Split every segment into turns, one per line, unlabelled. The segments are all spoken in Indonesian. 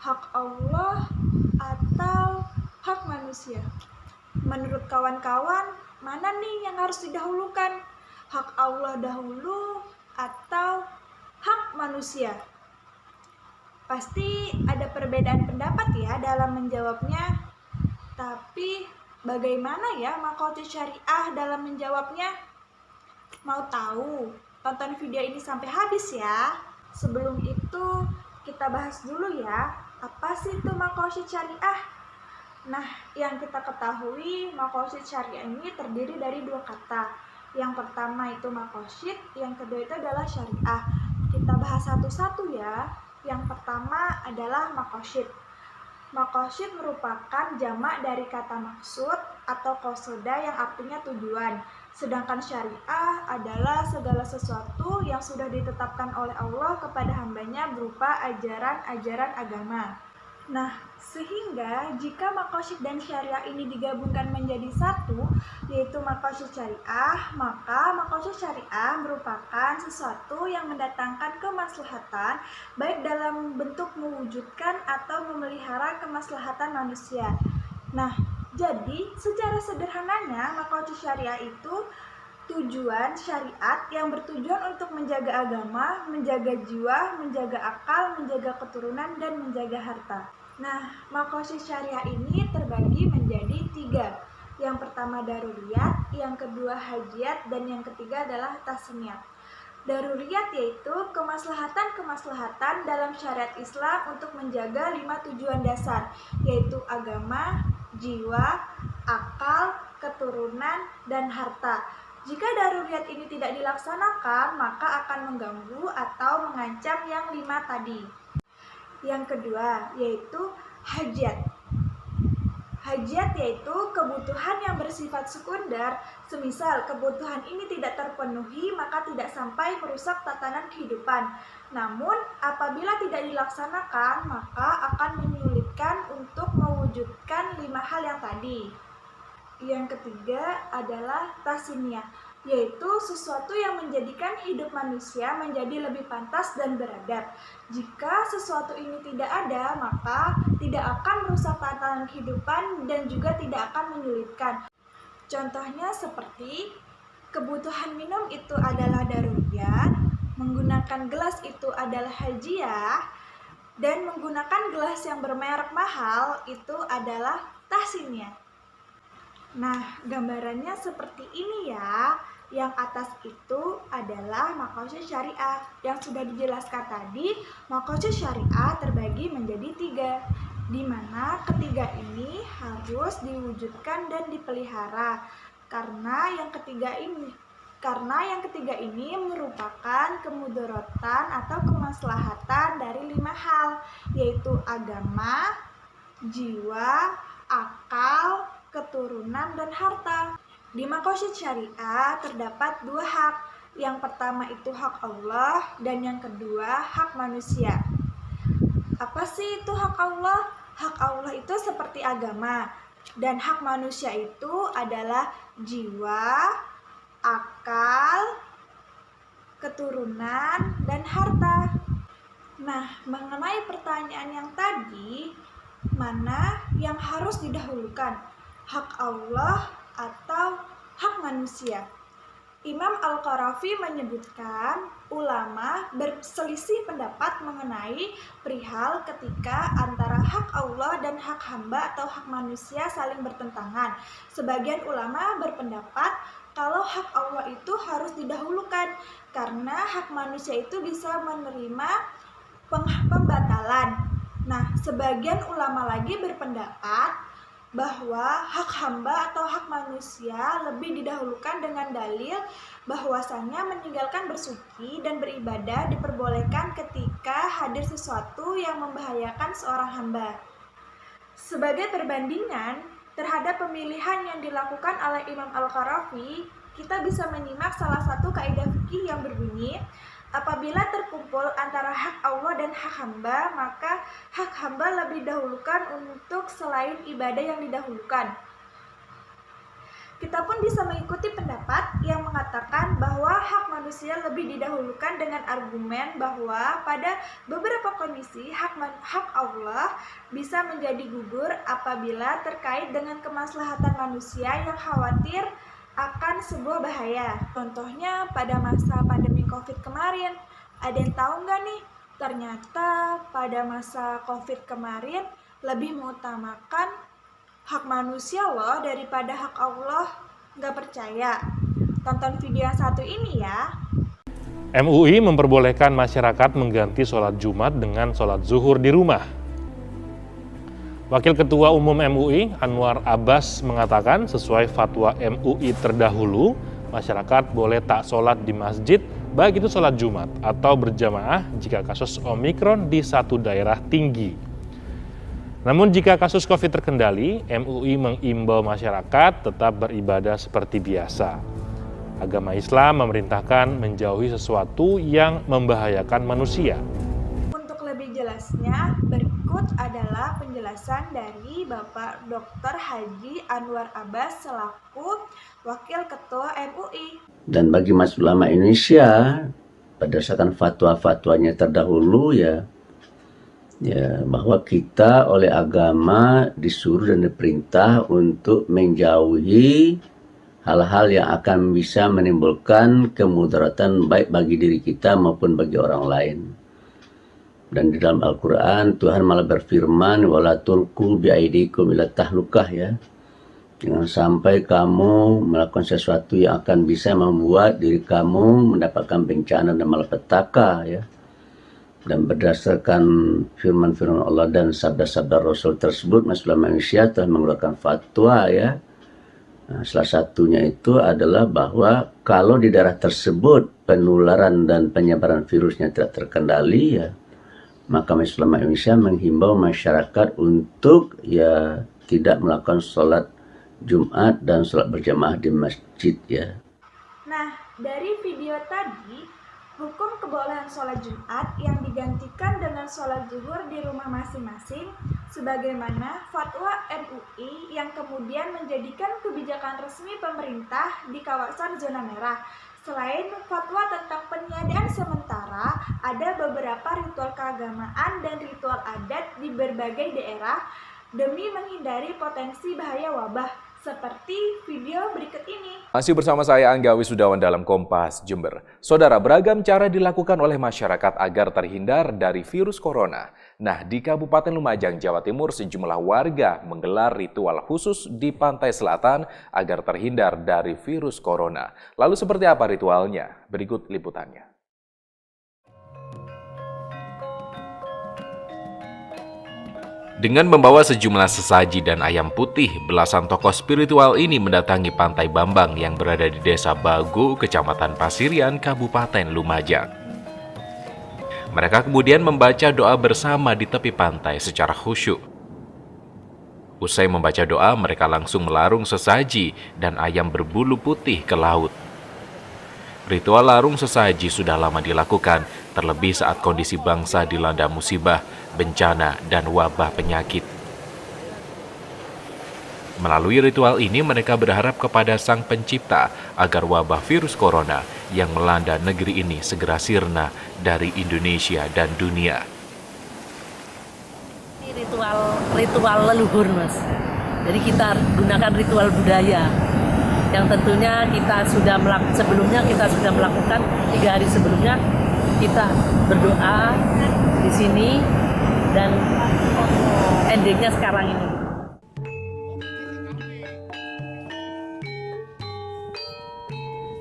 hak Allah atau hak manusia? Menurut kawan-kawan, mana nih yang harus didahulukan? Hak Allah dahulu atau hak manusia? Pasti ada perbedaan pendapat ya dalam menjawabnya. Tapi bagaimana ya makhotis syariah dalam menjawabnya? Mau tahu? Tonton video ini sampai habis ya. Sebelum itu kita bahas dulu ya, apa sih itu makhotis syariah? Nah, yang kita ketahui makhosis syariah ini terdiri dari dua kata. Yang pertama itu makhosid, yang kedua itu adalah syariah. Kita bahas satu-satu ya. Yang pertama adalah makhosid. Makhosid merupakan jamak dari kata maksud atau kosoda yang artinya tujuan. Sedangkan syariah adalah segala sesuatu yang sudah ditetapkan oleh Allah kepada hambanya berupa ajaran-ajaran agama. Nah, sehingga jika makhosid dan syariah ini digabungkan menjadi satu, yaitu makhosid syariah, maka makhosid syariah merupakan sesuatu yang mendatangkan kemaslahatan, baik dalam bentuk mewujudkan atau memelihara kemaslahatan manusia. Nah, jadi secara sederhananya makhosid syariah itu tujuan syariat yang bertujuan untuk menjaga agama, menjaga jiwa, menjaga akal, menjaga keturunan, dan menjaga harta. Nah, makhosid syariah ini terbagi menjadi tiga. Yang pertama daruriyat, yang kedua hajiat, dan yang ketiga adalah tasniyat. Daruriyat yaitu kemaslahatan-kemaslahatan dalam syariat Islam untuk menjaga 5 tujuan dasar, yaitu agama, jiwa, akal, keturunan, dan harta. Jika daruriyat ini tidak dilaksanakan, maka akan mengganggu atau mengancam yang 5 tadi. Yang kedua, yaitu hajat. Hajat yaitu kebutuhan yang bersifat sekunder, semisal kebutuhan ini tidak terpenuhi maka tidak sampai merusak tatanan kehidupan. Namun, apabila tidak dilaksanakan, maka akan menyulitkan untuk mewujudkan 5 hal yang tadi. Yang ketiga adalah tasniyah, yaitu sesuatu yang menjadikan hidup manusia menjadi lebih pantas dan beradab. Jika sesuatu ini tidak ada, maka tidak akan merusak tatanan kehidupan dan juga tidak akan menyulitkan. Contohnya seperti kebutuhan minum itu adalah daruriyat, menggunakan gelas itu adalah hajiah, dan menggunakan gelas yang bermerek mahal itu adalah tasniyah. Nah, gambarannya seperti ini ya. Yang atas itu adalah makhosid syariah. Yang sudah dijelaskan tadi, makhosid syariah terbagi menjadi 3, di mana ketiga ini harus diwujudkan dan dipelihara. Karena yang ketiga ini merupakan kemudaratan atau kemaslahatan dari 5 hal, yaitu agama, jiwa, akal, keturunan, dan harta. Di makhosid syariah terdapat 2 hak. Yang pertama itu hak Allah dan yang kedua hak manusia. Apa sih itu hak Allah? Hak Allah itu seperti agama, dan hak manusia itu adalah jiwa, akal, keturunan, dan harta. Nah, mengenai pertanyaan yang tadi, mana yang harus didahulukan? Hak Allah atau hak manusia? Imam Al-Qarafi menyebutkan ulama berselisih pendapat mengenai perihal ketika antara hak Allah dan hak hamba atau hak manusia saling bertentangan. Sebagian ulama berpendapat kalau hak Allah itu harus didahulukan karena hak manusia itu bisa menerima pembatalan. Nah, sebagian ulama lagi berpendapat bahwa hak hamba atau hak manusia lebih didahulukan dengan dalil bahwasannya meninggalkan bersuci dan beribadah diperbolehkan ketika hadir sesuatu yang membahayakan seorang hamba. Sebagai perbandingan terhadap pemilihan yang dilakukan oleh Imam Al-Qarafi, kita bisa menyimak salah satu kaidah fikih yang berbunyi, apabila terkumpul antara hak Allah dan hak hamba, maka hak hamba lebih didahulukan untuk selain ibadah yang didahulukan. Kita pun bisa mengikuti pendapat yang mengatakan bahwa hak manusia lebih didahulukan dengan argumen bahwa pada beberapa kondisi hak Allah bisa menjadi gugur apabila terkait dengan kemaslahatan manusia yang khawatir akan sebuah bahaya. Contohnya pada masa pandemi COVID kemarin, ada yang tahu nggak nih? Ternyata pada masa COVID kemarin lebih mengutamakan hak manusia loh daripada hak Allah. Nggak percaya? Tonton video yang satu ini ya.
MUI memperbolehkan masyarakat mengganti sholat Jumat dengan sholat zuhur di rumah. Wakil Ketua Umum MUI, Anwar Abbas, mengatakan sesuai fatwa MUI terdahulu, masyarakat boleh tak sholat di masjid, baik itu sholat Jumat atau berjamaah jika kasus Omikron di satu daerah tinggi. Namun jika kasus COVID terkendali, MUI mengimbau masyarakat tetap beribadah seperti biasa. Agama Islam memerintahkan menjauhi sesuatu yang membahayakan manusia.
Untuk lebih jelasnya, berikut adalah penjelasan dari Bapak Dr. Haji Anwar Abbas selaku Wakil Ketua MUI.
Dan bagi Majelis Ulama Indonesia, berdasarkan fatwa-fatwanya terdahulu ya, bahwa kita oleh agama disuruh dan diperintah untuk menjauhi hal-hal yang akan bisa menimbulkan kemudaratan baik bagi diri kita maupun bagi orang lain. Dan di dalam Al-Quran Tuhan malah berfirman, wala tulqu biaidikum ila tahlukah, ya, jangan sampai kamu melakukan sesuatu yang akan bisa membuat diri kamu mendapatkan bencana dan malapetaka, ya. Dan berdasarkan firman-firman Allah dan sabda-sabda Rasul tersebut, Majelis Ulama Indonesia telah mengeluarkan fatwa, ya. Nah, salah satunya itu adalah bahwa kalau di daerah tersebut penularan dan penyebaran virusnya tidak terkendali, ya, maka Majelis Ulama Indonesia menghimbau masyarakat untuk ya tidak melakukan sholat Jumat dan sholat berjamaah di masjid, ya.
Nah, dari video tadi, hukum kebolehan sholat Jumat yang digantikan dengan sholat zuhur di rumah masing-masing sebagaimana fatwa MUI yang kemudian menjadikan kebijakan resmi pemerintah di kawasan zona merah. Selain fatwa tentang peniadaan sementara, ada beberapa ritual keagamaan dan ritual adat di berbagai daerah demi menghindari potensi bahaya wabah, seperti video berikut ini.
Masih bersama saya Angga Wisudawan dalam Kompas Jember. Saudara, beragam cara dilakukan oleh masyarakat agar terhindar dari virus corona. Nah, di Kabupaten Lumajang, Jawa Timur, sejumlah warga menggelar ritual khusus di pantai selatan agar terhindar dari virus corona. Lalu seperti apa ritualnya? Berikut liputannya. Dengan membawa sejumlah sesaji dan ayam putih, belasan tokoh spiritual ini mendatangi Pantai Bambang yang berada di Desa Bago, Kecamatan Pasirian, Kabupaten Lumajang. Mereka kemudian membaca doa bersama di tepi pantai secara khusyuk. Usai membaca doa, mereka langsung melarung sesaji dan ayam berbulu putih ke laut. Ritual larung sesaji sudah lama dilakukan, terlebih saat kondisi bangsa dilanda musibah, bencana, dan wabah penyakit. Melalui ritual ini, mereka berharap kepada Sang Pencipta agar wabah virus corona yang melanda negeri ini segera sirna dari Indonesia dan dunia.
Ini ritual leluhur, Mas. Jadi kita gunakan ritual budaya yang tentunya kita sudah sebelumnya kita sudah melakukan 3 hari sebelumnya. Kita berdoa di sini dan endingnya sekarang ini.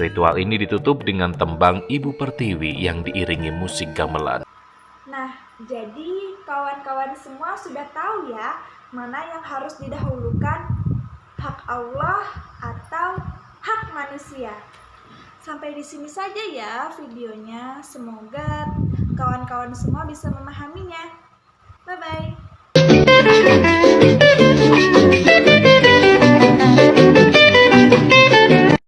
Ritual ini ditutup dengan tembang Ibu Pertiwi yang diiringi musik gamelan.
Nah, jadi kawan-kawan semua sudah tahu ya, mana yang harus didahulukan, hak Allah atau hak manusia. Sampai di sini saja ya videonya. Semoga kawan-kawan semua bisa memahaminya. Bye-bye.